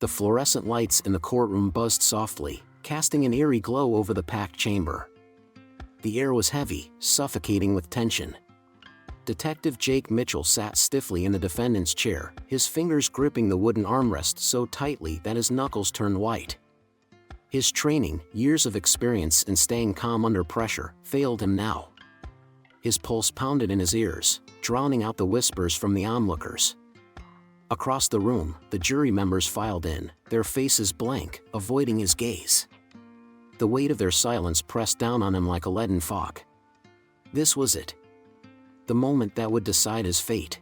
The fluorescent lights in the courtroom buzzed softly, casting an eerie glow over the packed chamber. The air was heavy, suffocating with tension. Detective Jake Mitchell sat stiffly in the defendant's chair, his fingers gripping the wooden armrest so tightly that his knuckles turned white. His training, years of experience in staying calm under pressure, failed him now. His pulse pounded in his ears, drowning out the whispers from the onlookers. Across the room, the jury members filed in, their faces blank, avoiding his gaze. The weight of their silence pressed down on him like a leaden fog. This was it. The moment that would decide his fate.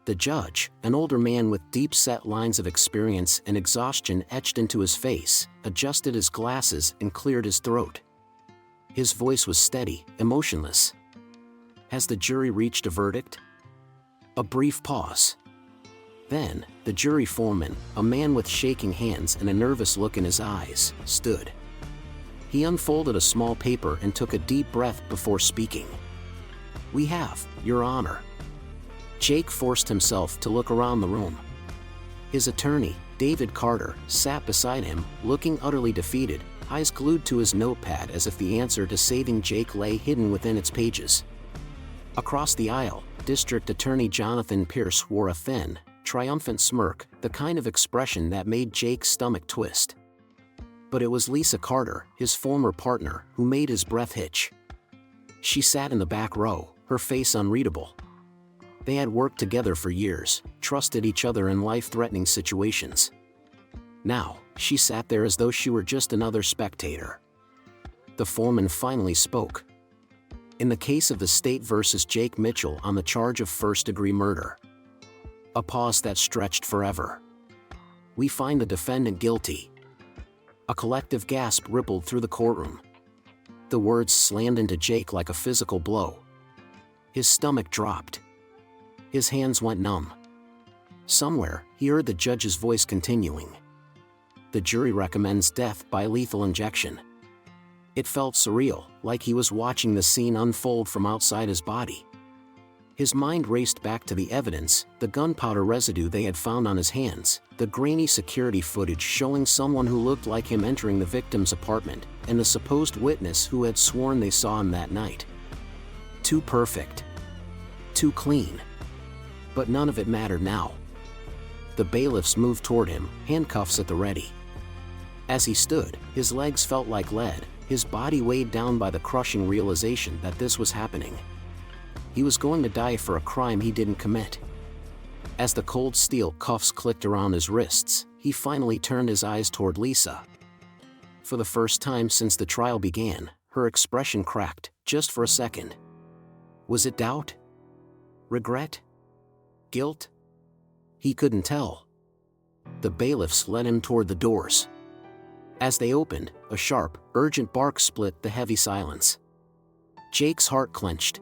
The judge, an older man with deep-set lines of experience and exhaustion etched into his face, adjusted his glasses and cleared his throat. His voice was steady, emotionless. Has the jury reached a verdict? A brief pause. Then, the jury foreman, a man with shaking hands and a nervous look in his eyes, stood. He unfolded a small paper and took a deep breath before speaking. "We have, Your Honor." Jake forced himself to look around the room. His attorney, David Carter, sat beside him, looking utterly defeated, eyes glued to his notepad as if the answer to saving Jake lay hidden within its pages. Across the aisle, District Attorney Jonathan Pierce wore a thin, triumphant smirk, the kind of expression that made Jake's stomach twist. But it was Lisa Carter, his former partner, who made his breath hitch. She sat in the back row, her face unreadable. They had worked together for years, trusted each other in life-threatening situations. Now, she sat there as though she were just another spectator. The foreman finally spoke. In the case of the state versus Jake Mitchell on the charge of first-degree murder. A pause that stretched forever. "We find the defendant guilty." A collective gasp rippled through the courtroom. The words slammed into Jake like a physical blow. His stomach dropped. His hands went numb. Somewhere, he heard the judge's voice continuing. "The jury recommends death by lethal injection." It felt surreal, like he was watching the scene unfold from outside his body. His mind raced back to the evidence, the gunpowder residue they had found on his hands, the grainy security footage showing someone who looked like him entering the victim's apartment, and the supposed witness who had sworn they saw him that night. Too perfect. Too clean. But none of it mattered now. The bailiffs moved toward him, handcuffs at the ready. As he stood, his legs felt like lead, his body weighed down by the crushing realization that this was happening. He was going to die for a crime he didn't commit. As the cold steel cuffs clicked around his wrists, he finally turned his eyes toward Lisa. For the first time since the trial began, her expression cracked, just for a second. Was it doubt? Regret? Guilt? He couldn't tell. The bailiffs led him toward the doors. As they opened, a sharp, urgent bark split the heavy silence. Jake's heart clenched.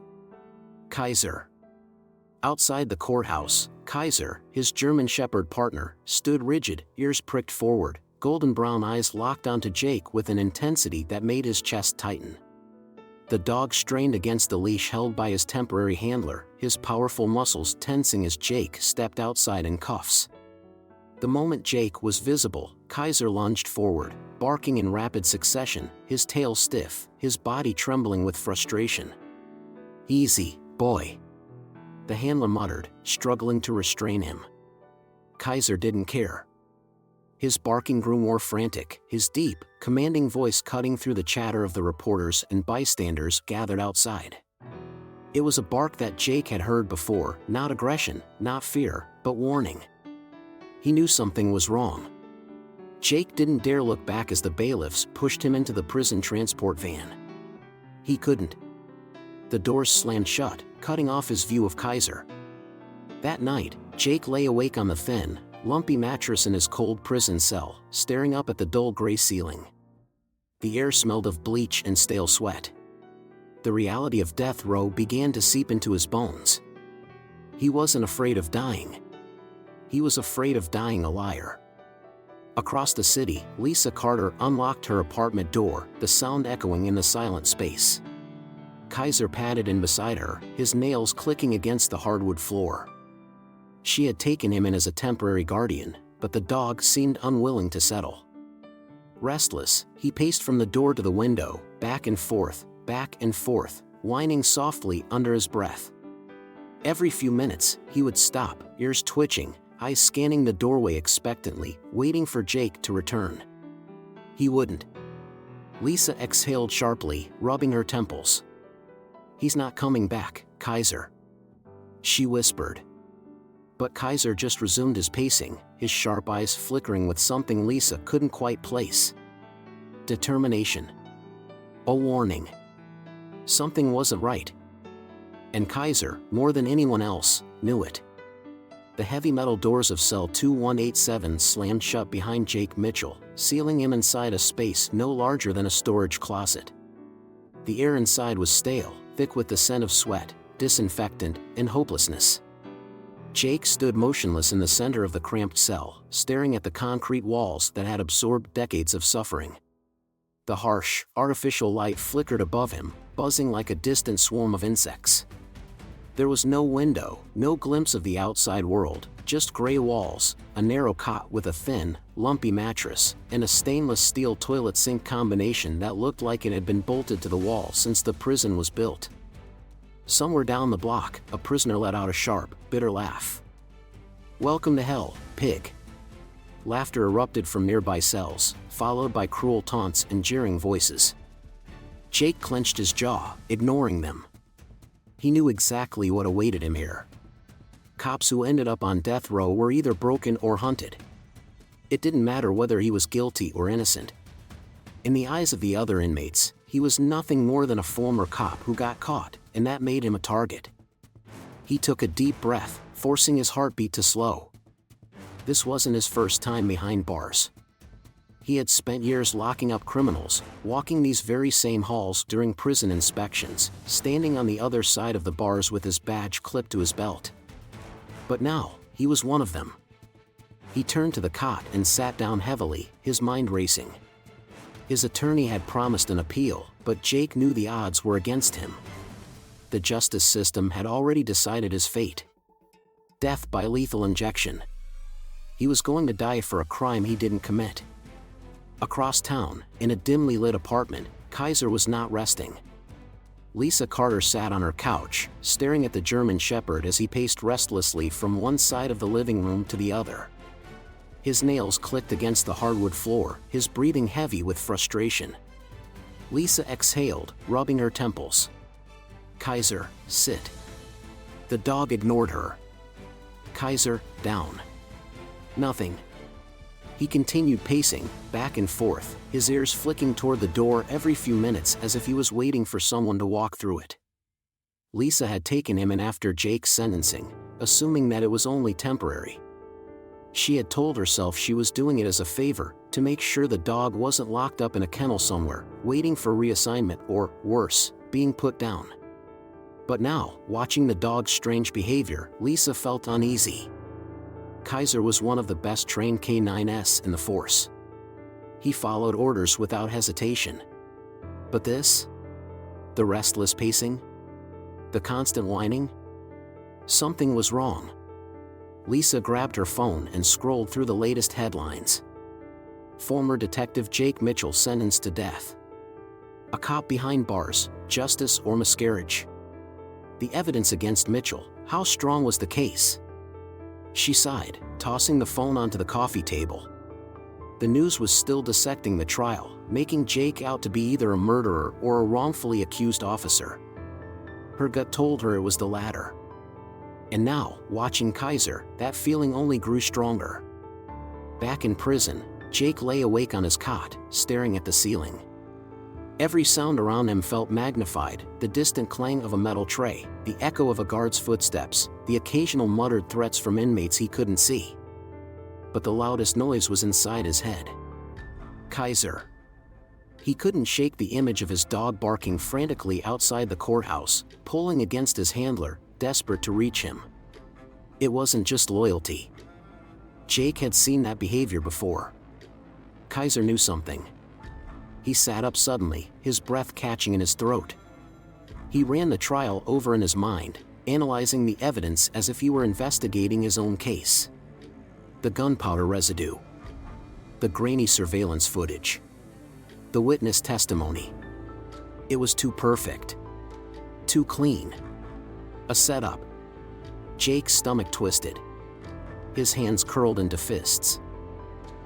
Kaiser. Outside the courthouse, Kaiser, his German Shepherd partner, stood rigid, ears pricked forward, golden brown eyes locked onto Jake with an intensity that made his chest tighten. The dog strained against the leash held by his temporary handler, his powerful muscles tensing as Jake stepped outside in cuffs. The moment Jake was visible, Kaiser lunged forward, barking in rapid succession, his tail stiff, his body trembling with frustration. "Easy, boy," the handler muttered, struggling to restrain him. Kaiser didn't care. His barking grew more frantic, his deep, commanding voice cutting through the chatter of the reporters and bystanders gathered outside. It was a bark that Jake had heard before, not aggression, not fear, but warning. He knew something was wrong. Jake didn't dare look back as the bailiffs pushed him into the prison transport van. He couldn't. The doors slammed shut, cutting off his view of Kaiser. That night, Jake lay awake on the thin, lumpy mattress in his cold prison cell, staring up at the dull gray ceiling. The air smelled of bleach and stale sweat. The reality of death row began to seep into his bones. He wasn't afraid of dying. He was afraid of dying a liar. Across the city, Lisa Carter unlocked her apartment door, the sound echoing in the silent space. Kaiser padded in beside her, his nails clicking against the hardwood floor. She had taken him in as a temporary guardian, but the dog seemed unwilling to settle. Restless, he paced from the door to the window, back and forth, whining softly under his breath. Every few minutes, he would stop, ears twitching, eyes scanning the doorway expectantly, waiting for Jake to return. He wouldn't. Lisa exhaled sharply, rubbing her temples. "He's not coming back, Kaiser," she whispered. But Kaiser just resumed his pacing, his sharp eyes flickering with something Lisa couldn't quite place. Determination. A warning. Something wasn't right. And Kaiser, more than anyone else, knew it. The heavy metal doors of cell 2187 slammed shut behind Jake Mitchell, sealing him inside a space no larger than a storage closet. The air inside was stale, thick with the scent of sweat, disinfectant, and hopelessness. Jake stood motionless in the center of the cramped cell, staring at the concrete walls that had absorbed decades of suffering. The harsh, artificial light flickered above him, buzzing like a distant swarm of insects. There was no window, no glimpse of the outside world, just gray walls, a narrow cot with a thin, lumpy mattress, and a stainless steel toilet sink combination that looked like it had been bolted to the wall since the prison was built. Somewhere down the block, a prisoner let out a sharp, bitter laugh. "Welcome to hell, pig." Laughter erupted from nearby cells, followed by cruel taunts and jeering voices. Jake clenched his jaw, ignoring them. He knew exactly what awaited him here. Cops who ended up on death row were either broken or hunted. It didn't matter whether he was guilty or innocent. In the eyes of the other inmates, he was nothing more than a former cop who got caught, and that made him a target. He took a deep breath, forcing his heartbeat to slow. This wasn't his first time behind bars. He had spent years locking up criminals, walking these very same halls during prison inspections, standing on the other side of the bars with his badge clipped to his belt. But now, he was one of them. He turned to the cot and sat down heavily, his mind racing. His attorney had promised an appeal, but Jake knew the odds were against him. The justice system had already decided his fate. Death by lethal injection. He was going to die for a crime he didn't commit. Across town, in a dimly lit apartment, Kaiser was not resting. Lisa Carter sat on her couch, staring at the German Shepherd as he paced restlessly from one side of the living room to the other. His nails clicked against the hardwood floor, his breathing heavy with frustration. Lisa exhaled, rubbing her temples. "Kaiser, sit." The dog ignored her. "Kaiser, down." Nothing. He continued pacing, back and forth, his ears flicking toward the door every few minutes as if he was waiting for someone to walk through it. Lisa had taken him in after Jake's sentencing, assuming that it was only temporary. She had told herself she was doing it as a favor, to make sure the dog wasn't locked up in a kennel somewhere, waiting for reassignment or, worse, being put down. But now, watching the dog's strange behavior, Lisa felt uneasy. Kaiser was one of the best trained K9s in the force. He followed orders without hesitation. But this? The restless pacing? The constant whining? Something was wrong. Lisa grabbed her phone and scrolled through the latest headlines. Former Detective Jake Mitchell sentenced to death. A cop behind bars, justice or miscarriage? The evidence against Mitchell, how strong was the case? She sighed, tossing the phone onto the coffee table. The news was still dissecting the trial, making Jake out to be either a murderer or a wrongfully accused officer. Her gut told her it was the latter. And now, watching Kaiser, that feeling only grew stronger. Back in prison, Jake lay awake on his cot, staring at the ceiling. Every sound around him felt magnified, the distant clang of a metal tray, the echo of a guard's footsteps, the occasional muttered threats from inmates he couldn't see. But the loudest noise was inside his head. Kaiser. He couldn't shake the image of his dog barking frantically outside the courthouse, pulling against his handler, desperate to reach him. It wasn't just loyalty. Jake had seen that behavior before. Kaiser knew something. He sat up suddenly, his breath catching in his throat. He ran the trial over in his mind, analyzing the evidence as if he were investigating his own case. The gunpowder residue. The grainy surveillance footage. The witness testimony. It was too perfect. Too clean. A setup. Jake's stomach twisted. His hands curled into fists.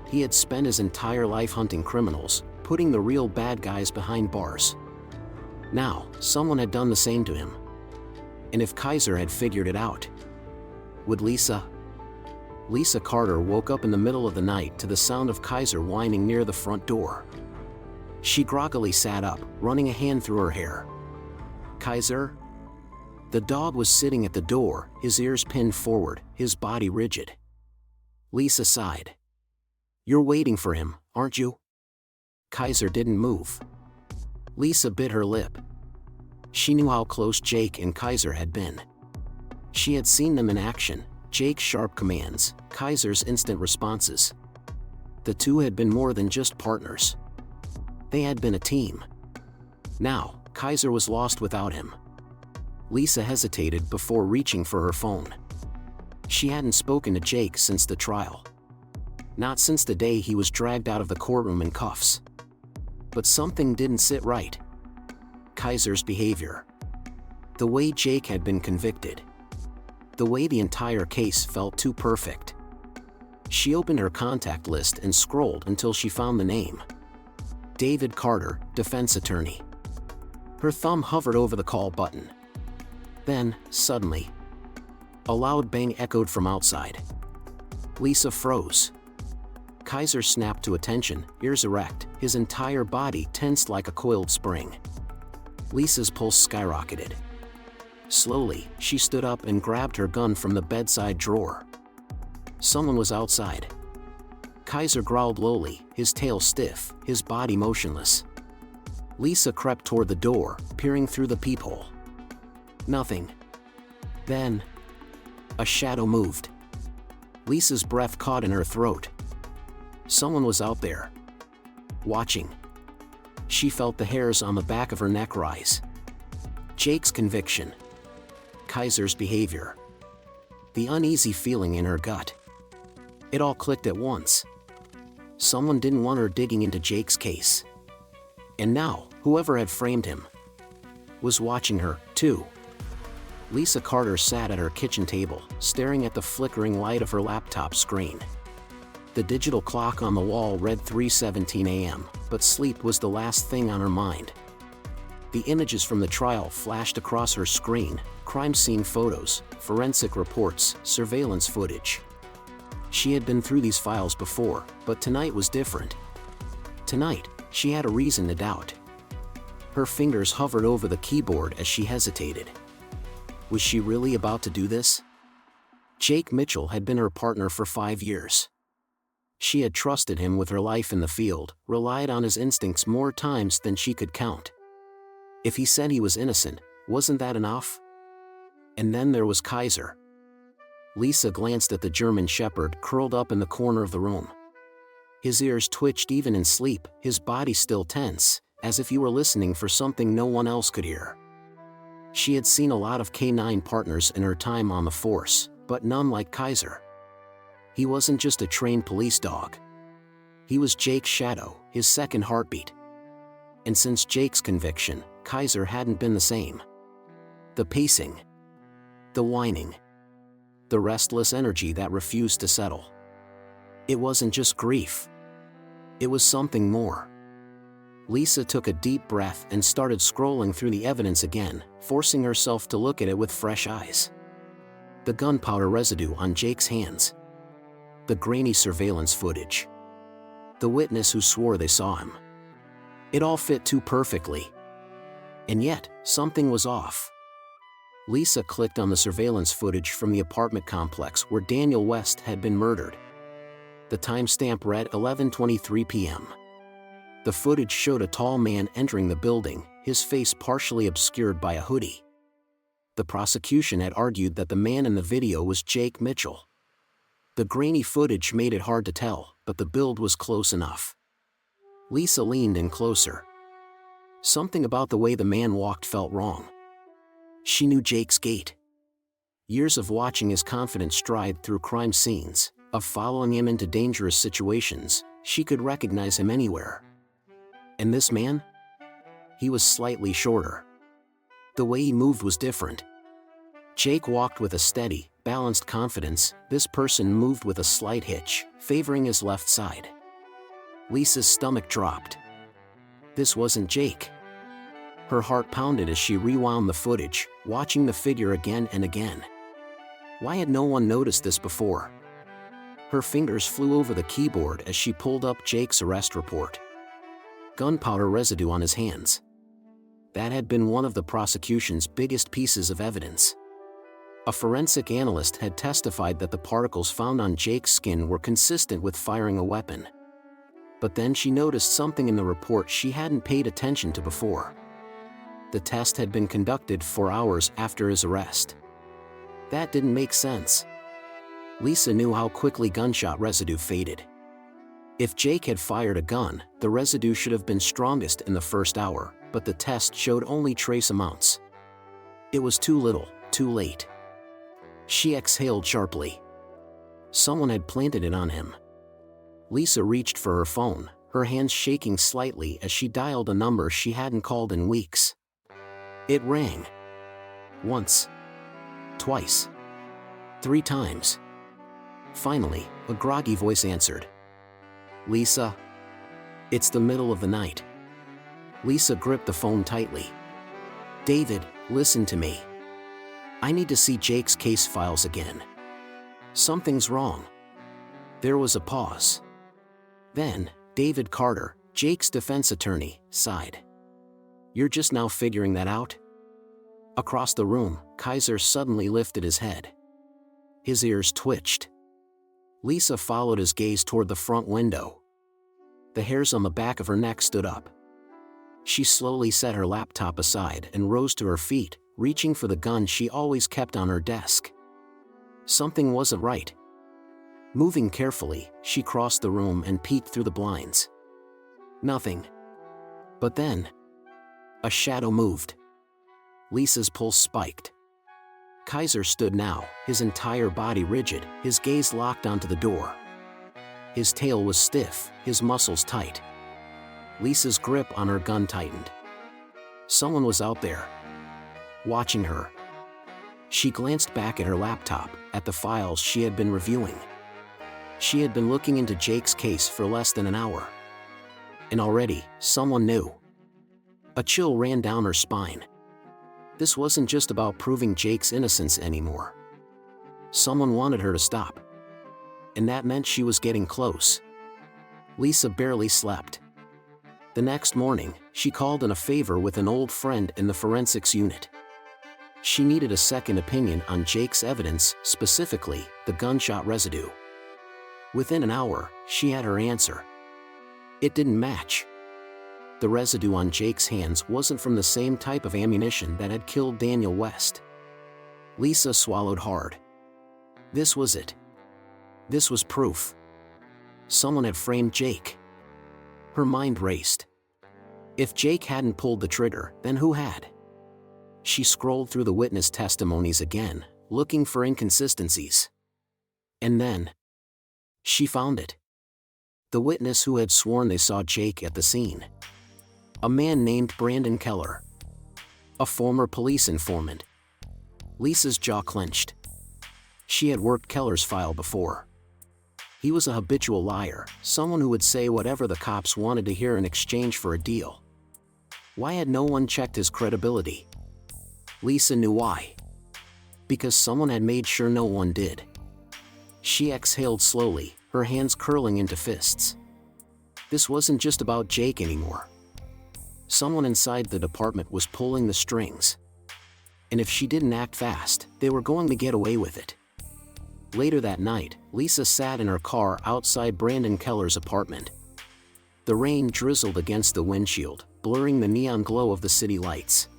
He had spent his entire life hunting criminals, putting the real bad guys behind bars. Now, someone had done the same to him. And if Kaiser had figured it out, would Lisa? Lisa Carter woke up in the middle of the night to the sound of Kaiser whining near the front door. She groggily sat up, running a hand through her hair. Kaiser? The dog was sitting at the door, his ears pinned forward, his body rigid. Lisa sighed. You're waiting for him, aren't you? Kaiser didn't move. Lisa bit her lip. She knew how close Jake and Kaiser had been. She had seen them in action, Jake's sharp commands, Kaiser's instant responses. The two had been more than just partners. They had been a team. Now, Kaiser was lost without him. Lisa hesitated before reaching for her phone. She hadn't spoken to Jake since the trial. Not since the day he was dragged out of the courtroom in cuffs. But something didn't sit right. Kaiser's behavior. The way Jake had been convicted. The way the entire case felt too perfect. She opened her contact list and scrolled until she found the name. David Carter, defense attorney. Her thumb hovered over the call button. Then, suddenly, a loud bang echoed from outside. Lisa froze. Kaiser snapped to attention, ears erect, his entire body tensed like a coiled spring. Lisa's pulse skyrocketed. Slowly, she stood up and grabbed her gun from the bedside drawer. Someone was outside. Kaiser growled lowly, his tail stiff, his body motionless. Lisa crept toward the door, peering through the peephole. Nothing. Then, a shadow moved. Lisa's breath caught in her throat. Someone was out there. Watching. She felt the hairs on the back of her neck rise. Jake's conviction. Kaiser's behavior. The uneasy feeling in her gut. It all clicked at once. Someone didn't want her digging into Jake's case. And now, whoever had framed him was watching her, too. Lisa Carter sat at her kitchen table, staring at the flickering light of her laptop screen. The digital clock on the wall read 3:17 a.m., but sleep was the last thing on her mind. The images from the trial flashed across her screen, crime scene photos, forensic reports, surveillance footage. She had been through these files before, but tonight was different. Tonight, she had a reason to doubt. Her fingers hovered over the keyboard as she hesitated. Was she really about to do this? Jake Mitchell had been her partner for 5 years. She had trusted him with her life in the field, relied on his instincts more times than she could count. If he said he was innocent, wasn't that enough? And then there was Kaiser. Lisa glanced at the German Shepherd curled up in the corner of the room. His ears twitched even in sleep, his body still tense, as if he were listening for something no one else could hear. She had seen a lot of K-9 partners in her time on the force, but none like Kaiser. He wasn't just a trained police dog. He was Jake's shadow, his second heartbeat. And since Jake's conviction, Kaiser hadn't been the same. The pacing. The whining. The restless energy that refused to settle. It wasn't just grief. It was something more. Lisa took a deep breath and started scrolling through the evidence again, forcing herself to look at it with fresh eyes. The gunpowder residue on Jake's hands. The grainy surveillance footage. The witness who swore they saw him. It all fit too perfectly. And yet, something was off. Lisa clicked on the surveillance footage from the apartment complex where Daniel West had been murdered. The timestamp read 11:23 p.m. The footage showed a tall man entering the building, his face partially obscured by a hoodie. The prosecution had argued that the man in the video was Jake Mitchell. The grainy footage made it hard to tell, but the build was close enough. Lisa leaned in closer. Something about the way the man walked felt wrong. She knew Jake's gait. Years of watching his confident stride through crime scenes, of following him into dangerous situations. She could recognize him anywhere. And this man? He was slightly shorter. The way he moved was different. Jake walked with a steady, balanced confidence. This person moved with a slight hitch, favoring his left side. Lisa's stomach dropped. This wasn't Jake. Her heart pounded as she rewound the footage, watching the figure again and again. Why had no one noticed this before? Her fingers flew over the keyboard as she pulled up Jake's arrest report. Gunpowder residue on his hands. That had been one of the prosecution's biggest pieces of evidence. A forensic analyst had testified that the particles found on Jake's skin were consistent with firing a weapon. But then she noticed something in the report she hadn't paid attention to before. The test had been conducted 4 hours after his arrest. That didn't make sense. Lisa knew how quickly gunshot residue faded. If Jake had fired a gun, the residue should have been strongest in the first hour, but the test showed only trace amounts. It was too little, too late. She exhaled sharply. Someone had planted it on him. Lisa reached for her phone, her hands shaking slightly as she dialed a number she hadn't called in weeks. It rang. Once. Twice. 3 times. Finally, a groggy voice answered. Lisa? It's the middle of the night. Lisa gripped the phone tightly. David, listen to me. I need to see Jake's case files again. Something's wrong. There was a pause. Then, David Carter, Jake's defense attorney, sighed. You're just now figuring that out? Across the room, Kaiser suddenly lifted his head. His ears twitched. Lisa followed his gaze toward the front window. The hairs on the back of her neck stood up. She slowly set her laptop aside and rose to her feet, reaching for the gun she always kept on her desk. Something wasn't right. Moving carefully, she crossed the room and peeked through the blinds. Nothing. But then, a shadow moved. Lisa's pulse spiked. Kaiser stood now, his entire body rigid, his gaze locked onto the door. His tail was stiff, his muscles tight. Lisa's grip on her gun tightened. Someone was out there, watching her. She glanced back at her laptop, at the files she had been reviewing. She had been looking into Jake's case for less than an hour. And already, someone knew. A chill ran down her spine. This wasn't just about proving Jake's innocence anymore. Someone wanted her to stop. And that meant she was getting close. Lisa barely slept. The next morning, she called in a favor with an old friend in the forensics unit. She needed a second opinion on Jake's evidence, specifically, the gunshot residue. Within an hour, she had her answer. It didn't match. The residue on Jake's hands wasn't from the same type of ammunition that had killed Daniel West. Lisa swallowed hard. This was it. This was proof. Someone had framed Jake. Her mind raced. If Jake hadn't pulled the trigger, then who had? She scrolled through the witness testimonies again, looking for inconsistencies. And then, she found it. The witness who had sworn they saw Jake at the scene. A man named Brandon Keller. A former police informant. Lisa's jaw clenched. She had worked Keller's file before. He was a habitual liar, someone who would say whatever the cops wanted to hear in exchange for a deal. Why had no one checked his credibility? Lisa knew why. Because someone had made sure no one did. She exhaled slowly, her hands curling into fists. This wasn't just about Jake anymore. Someone inside the department was pulling the strings. And if she didn't act fast, they were going to get away with it. Later that night, Lisa sat in her car outside Brandon Keller's apartment. The rain drizzled against the windshield, blurring the neon glow of the city lights.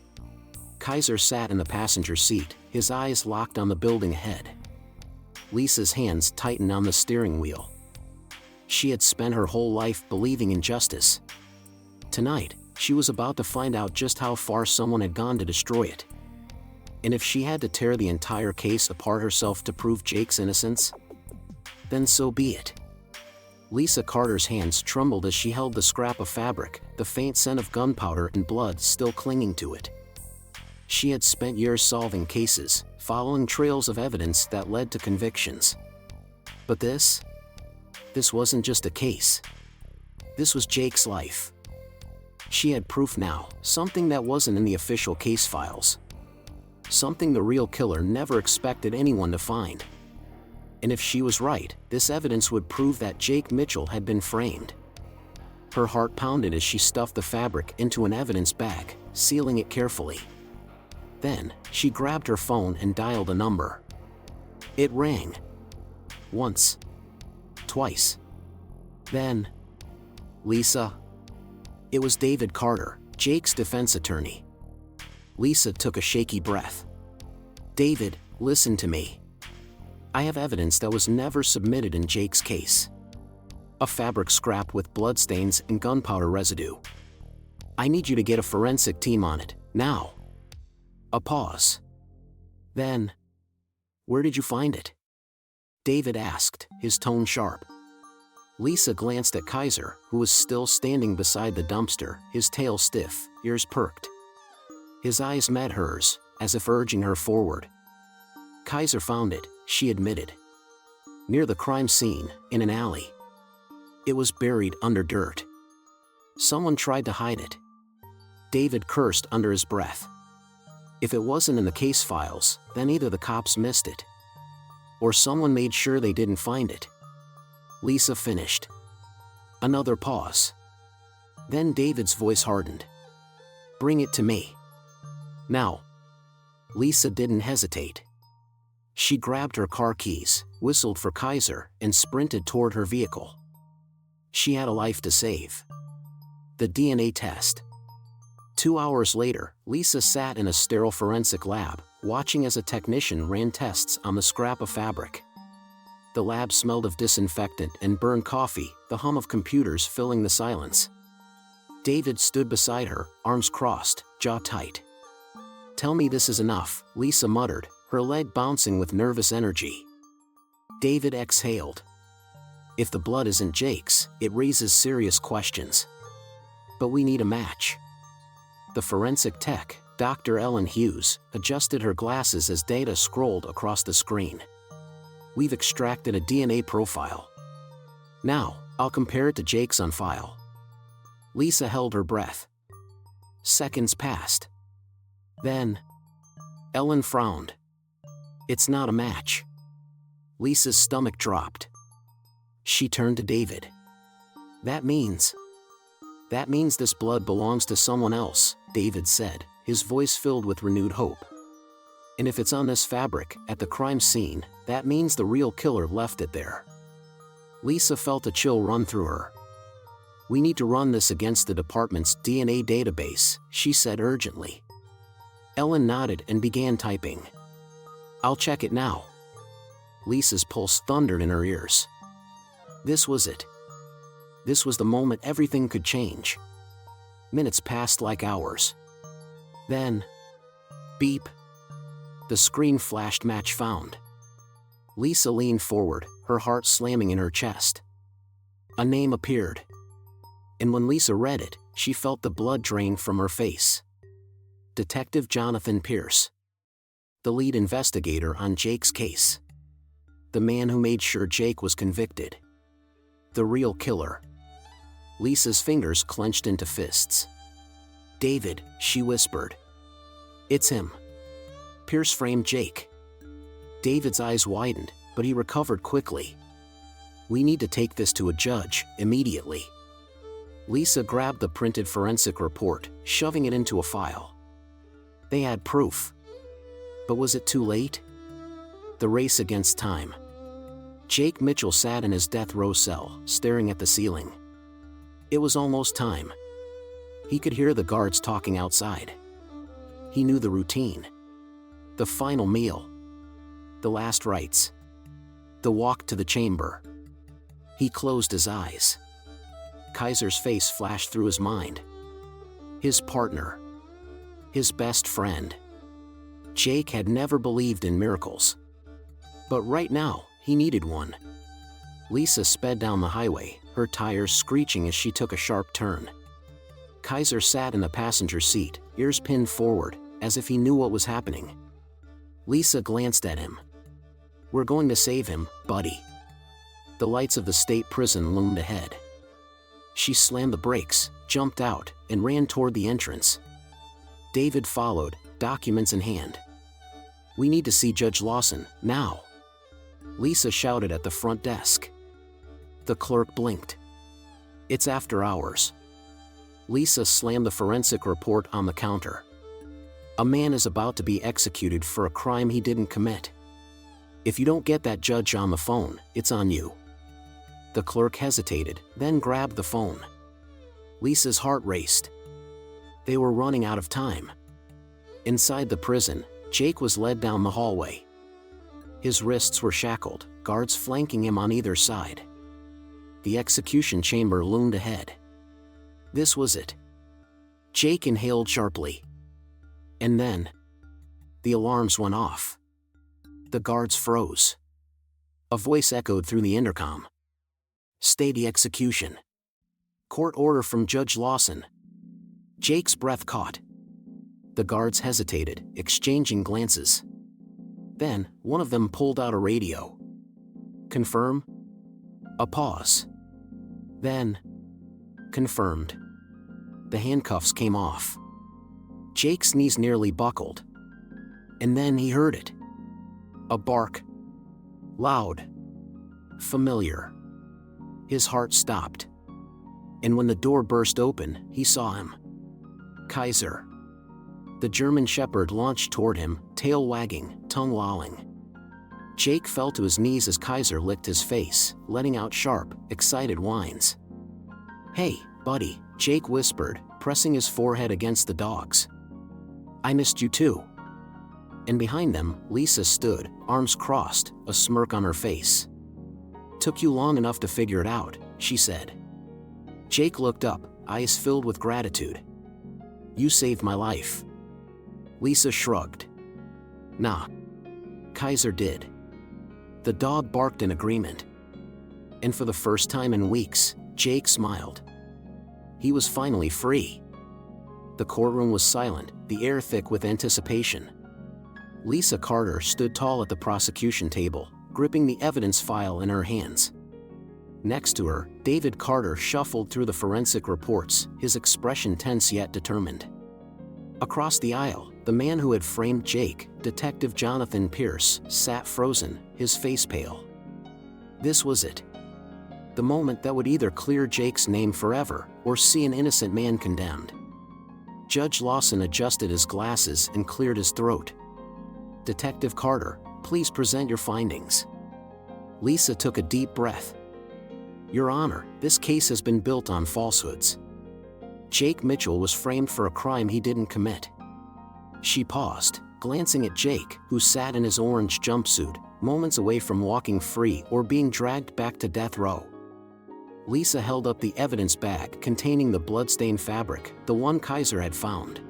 Kaiser sat in the passenger seat, his eyes locked on the building ahead. Lisa's hands tightened on the steering wheel. She had spent her whole life believing in justice. Tonight, she was about to find out just how far someone had gone to destroy it. And if she had to tear the entire case apart herself to prove Jake's innocence, then so be it. Lisa Carter's hands trembled as she held the scrap of fabric, the faint scent of gunpowder and blood still clinging to it. She had spent years solving cases, following trails of evidence that led to convictions. But this wasn't just a case. This was Jake's life. She had proof now, something that wasn't in the official case files. Something the real killer never expected anyone to find. And if she was right, this evidence would prove that Jake Mitchell had been framed. Her heart pounded as she stuffed the fabric into an evidence bag, sealing it carefully. Then, she grabbed her phone and dialed a number. It rang. Once. Twice. Then, Lisa. It was David Carter, Jake's defense attorney. Lisa took a shaky breath. David, listen to me. I have evidence that was never submitted in Jake's case. A fabric scrap with bloodstains and gunpowder residue. I need you to get a forensic team on it, now. A pause. Then, where did you find it? David asked, his tone sharp. Lisa glanced at Kaiser, who was still standing beside the dumpster, his tail stiff, ears perked. His eyes met hers, as if urging her forward. Kaiser found it, she admitted. Near the crime scene, in an alley. It was buried under dirt. Someone tried to hide it. David cursed under his breath. If it wasn't in the case files, then either the cops missed it, or someone made sure they didn't find it. Lisa finished. Another pause. Then David's voice hardened. Bring it to me. Now. Lisa didn't hesitate. She grabbed her car keys, whistled for Kaiser, and sprinted toward her vehicle. She had a life to save. The DNA test. 2 hours later, Lisa sat in a sterile forensic lab, watching as a technician ran tests on the scrap of fabric. The lab smelled of disinfectant and burned coffee, the hum of computers filling the silence. David stood beside her, arms crossed, jaw tight. Tell me this is enough, Lisa muttered, her leg bouncing with nervous energy. David exhaled. If the blood isn't Jake's, it raises serious questions. But we need a match. The forensic tech, Dr. Ellen Hughes, adjusted her glasses as data scrolled across the screen. We've extracted a DNA profile. Now, I'll compare it to Jake's on file. Lisa held her breath. Seconds passed. Then, Ellen frowned. It's not a match. Lisa's stomach dropped. She turned to David. That means this blood belongs to someone else, David said, his voice filled with renewed hope. And if it's on this fabric, at the crime scene, that means the real killer left it there. Lisa felt a chill run through her. We need to run this against the department's DNA database, she said urgently. Ellen nodded and began typing. I'll check it now. Lisa's pulse thundered in her ears. This was it. This was the moment everything could change. Minutes passed like hours. Then, beep. The screen flashed match found. Lisa leaned forward, her heart slamming in her chest. A name appeared. And when Lisa read it, she felt the blood drain from her face. Detective Jonathan Pierce. The lead investigator on Jake's case. The man who made sure Jake was convicted. The real killer. Lisa's fingers clenched into fists. David, she whispered. It's him. Pierce framed Jake. David's eyes widened, but he recovered quickly. We need to take this to a judge, immediately. Lisa grabbed the printed forensic report, shoving it into a file. They had proof. But was it too late? The race against time. Jake Mitchell sat in his death row cell, staring at the ceiling. It was almost time. He could hear the guards talking outside. He knew the routine. The final meal. The last rites. The walk to the chamber. He closed his eyes. Kaiser's face flashed through his mind. His partner. His best friend. Jake had never believed in miracles. But right now, he needed one. Lisa sped down the highway, her tires screeching as she took a sharp turn. Kaiser sat in the passenger seat, ears pinned forward, as if he knew what was happening. Lisa glanced at him. "We're going to save him, buddy." The lights of the state prison loomed ahead. She slammed the brakes, jumped out, and ran toward the entrance. David followed, documents in hand. "We need to see Judge Lawson, now," Lisa shouted at the front desk. The clerk blinked. "It's after hours." Lisa slammed the forensic report on the counter. "A man is about to be executed for a crime he didn't commit. If you don't get that judge on the phone, it's on you." The clerk hesitated, then grabbed the phone. Lisa's heart raced. They were running out of time. Inside the prison, Jake was led down the hallway. His wrists were shackled, guards flanking him on either side. The execution chamber loomed ahead. This was it. Jake inhaled sharply. And then, the alarms went off. The guards froze. A voice echoed through the intercom. "Stay the execution. Court order from Judge Lawson." Jake's breath caught. The guards hesitated, exchanging glances. Then, one of them pulled out a radio. "Confirm?" A pause. Then, "Confirmed." The handcuffs came off. Jake's knees nearly buckled. And then he heard it. A bark. Loud. Familiar. His heart stopped. And when the door burst open, he saw him. Kaiser. The German shepherd launched toward him, tail wagging, tongue lolling. Jake fell to his knees as Kaiser licked his face, letting out sharp, excited whines. "Hey, buddy," Jake whispered, pressing his forehead against the dog's. "I missed you too." And behind them, Lisa stood, arms crossed, a smirk on her face. "Took you long enough to figure it out," she said. Jake looked up, eyes filled with gratitude. "You saved my life." Lisa shrugged. "Nah. Kaiser did." The dog barked in agreement. And for the first time in weeks, Jake smiled. He was finally free. The courtroom was silent, the air thick with anticipation. Lisa Carter stood tall at the prosecution table, gripping the evidence file in her hands. Next to her, David Carter shuffled through the forensic reports, his expression tense yet determined. Across the aisle, the man who had framed Jake, Detective Jonathan Pierce, sat frozen, his face pale. This was it. The moment that would either clear Jake's name forever, or see an innocent man condemned. Judge Lawson adjusted his glasses and cleared his throat. "Detective Carter, please present your findings." Lisa took a deep breath. "Your Honor, this case has been built on falsehoods. Jake Mitchell was framed for a crime he didn't commit." She paused, glancing at Jake, who sat in his orange jumpsuit, moments away from walking free or being dragged back to death row. Lisa held up the evidence bag containing the bloodstained fabric, the one Kaiser had found.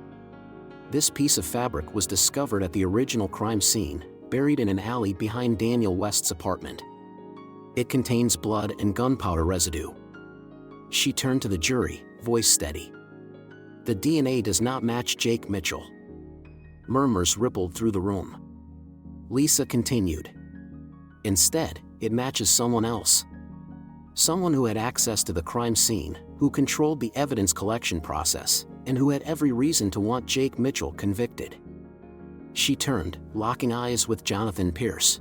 This piece of fabric was discovered at the original crime scene, buried in an alley behind Daniel West's apartment. It contains blood and gunpowder residue. She turned to the jury, voice steady. "The DNA does not match Jake Mitchell." Murmurs rippled through the room. Lisa continued. "Instead, it matches someone else. Someone who had access to the crime scene, who controlled the evidence collection process, and who had every reason to want Jake Mitchell convicted." She turned, locking eyes with Jonathan Pierce.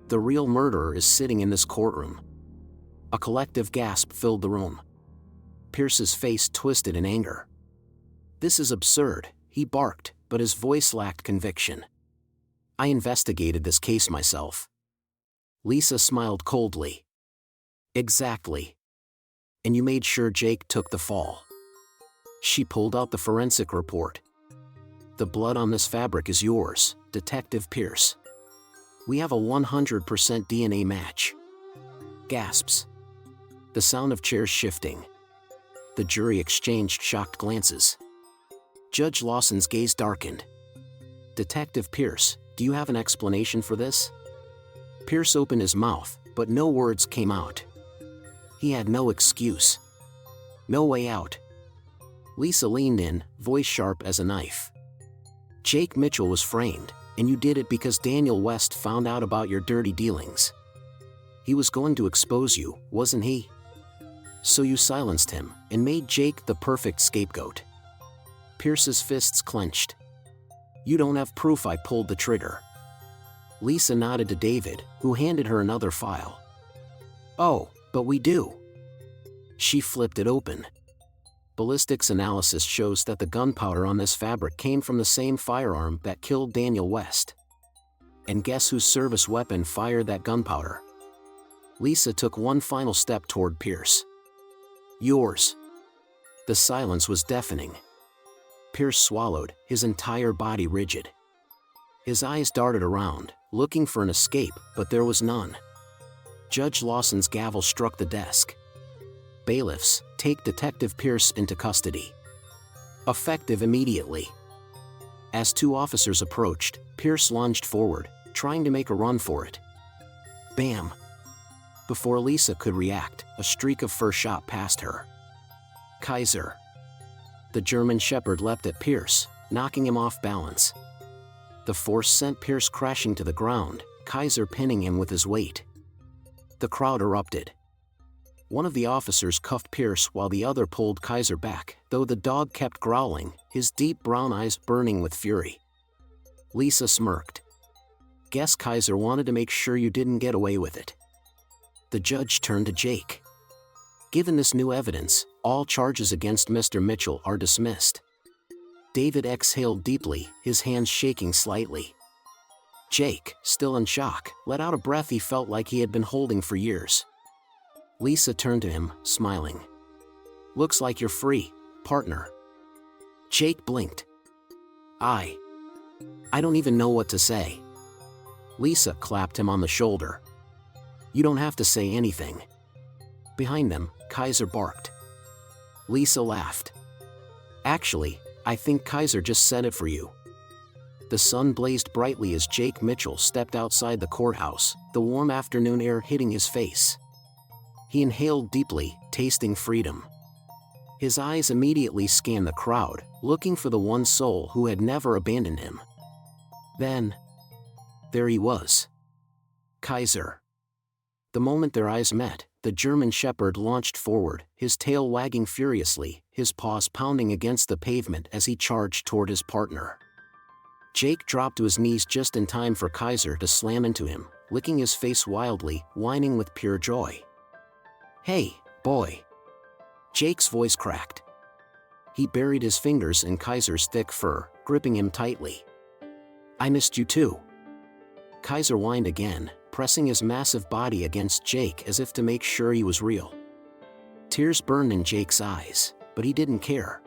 "The real murderer is sitting in this courtroom." A collective gasp filled the room. Pierce's face twisted in anger. "This is absurd," he barked, but his voice lacked conviction. "I investigated this case myself." Lisa smiled coldly. "Exactly. And you made sure Jake took the fall." She pulled out the forensic report. "The blood on this fabric is yours, Detective Pierce. We have a 100% DNA match." Gasps. The sound of chairs shifting. The jury exchanged shocked glances. Judge Lawson's gaze darkened. "Detective Pierce, do you have an explanation for this?" Pierce opened his mouth, but no words came out. He had no excuse. No way out. Lisa leaned in, voice sharp as a knife. Jake Mitchell was framed, and you did it because Daniel West found out about your dirty dealings. He was going to expose you, wasn't he? So you silenced him, and made Jake the perfect scapegoat. Pierce's fists clenched. You don't have proof I pulled the trigger. Lisa nodded to David, who handed her another file. Oh, but we do. She flipped it open. Ballistics analysis shows that the gunpowder on this fabric came from the same firearm that killed Daniel West. And guess whose service weapon fired that gunpowder? Lisa took one final step toward Pierce. Yours. The silence was deafening. Pierce swallowed, his entire body rigid. His eyes darted around, looking for an escape, but there was none. Judge Lawson's gavel struck the desk. Bailiffs, take Detective Pierce into custody. Effective immediately. As two officers approached, Pierce lunged forward, trying to make a run for it. Bam! Before Lisa could react, a streak of fur shot past her. Kaiser. The German Shepherd leapt at Pierce, knocking him off balance. The force sent Pierce crashing to the ground, Kaiser pinning him with his weight. The crowd erupted. One of the officers cuffed Pierce while the other pulled Kaiser back, though the dog kept growling, his deep brown eyes burning with fury. Lisa smirked. Guess Kaiser wanted to make sure you didn't get away with it. The judge turned to Jake. Given this new evidence, all charges against Mr. Mitchell are dismissed. David exhaled deeply, his hands shaking slightly. Jake, still in shock, let out a breath he felt like he had been holding for years. Lisa turned to him, smiling. Looks like you're free, partner. Jake blinked. I don't even know what to say. Lisa clapped him on the shoulder. You don't have to say anything. Behind them, Kaiser barked. Lisa laughed. Actually, I think Kaiser just said it for you. The sun blazed brightly as Jake Mitchell stepped outside the courthouse, the warm afternoon air hitting his face. He inhaled deeply, tasting freedom. His eyes immediately scanned the crowd, looking for the one soul who had never abandoned him. Then, there he was. Kaiser. The moment their eyes met, the German Shepherd launched forward, his tail wagging furiously, his paws pounding against the pavement as he charged toward his partner. Jake dropped to his knees just in time for Kaiser to slam into him, licking his face wildly, whining with pure joy. Hey, boy. Jake's voice cracked. He buried his fingers in Kaiser's thick fur, gripping him tightly. I missed you too. Kaiser whined again, pressing his massive body against Jake as if to make sure he was real. Tears burned in Jake's eyes, but he didn't care.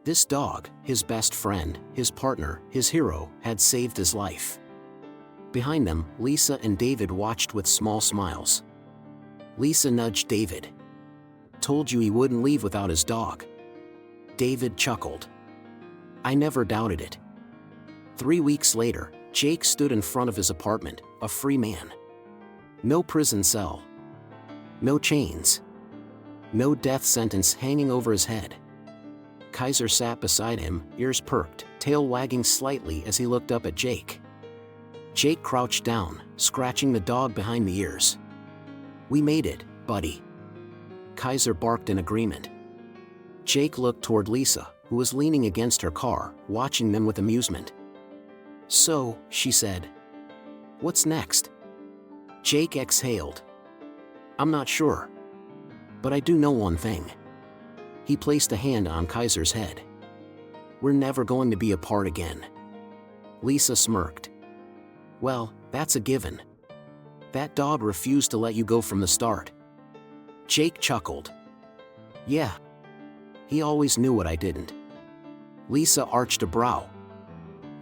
This dog, his best friend, his partner, his hero, had saved his life. Behind them, Lisa and David watched with small smiles. Lisa nudged David. Told you he wouldn't leave without his dog. David chuckled. I never doubted it. 3 weeks later, Jake stood in front of his apartment, a free man. No prison cell. No chains. No death sentence hanging over his head. Kaiser sat beside him, ears perked, tail wagging slightly as he looked up at Jake. Jake crouched down, scratching the dog behind the ears. We made it, buddy. Kaiser barked in agreement. Jake looked toward Lisa, who was leaning against her car, watching them with amusement. So, she said. What's next? Jake exhaled. I'm not sure. But I do know one thing. He placed a hand on Kaiser's head. We're never going to be apart again. Lisa smirked. Well, that's a given. That dog refused to let you go from the start. Jake chuckled. Yeah. He always knew what I didn't. Lisa arched a brow.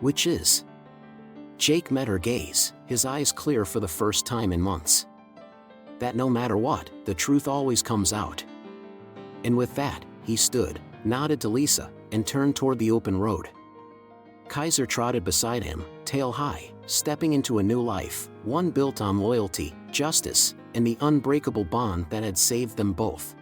Which is? Jake met her gaze, his eyes clear for the first time in months. That no matter what, the truth always comes out. And with that, he stood, nodded to Lisa, and turned toward the open road. Kaiser trotted beside him, tail high, stepping into a new life, one built on loyalty, justice, and the unbreakable bond that had saved them both.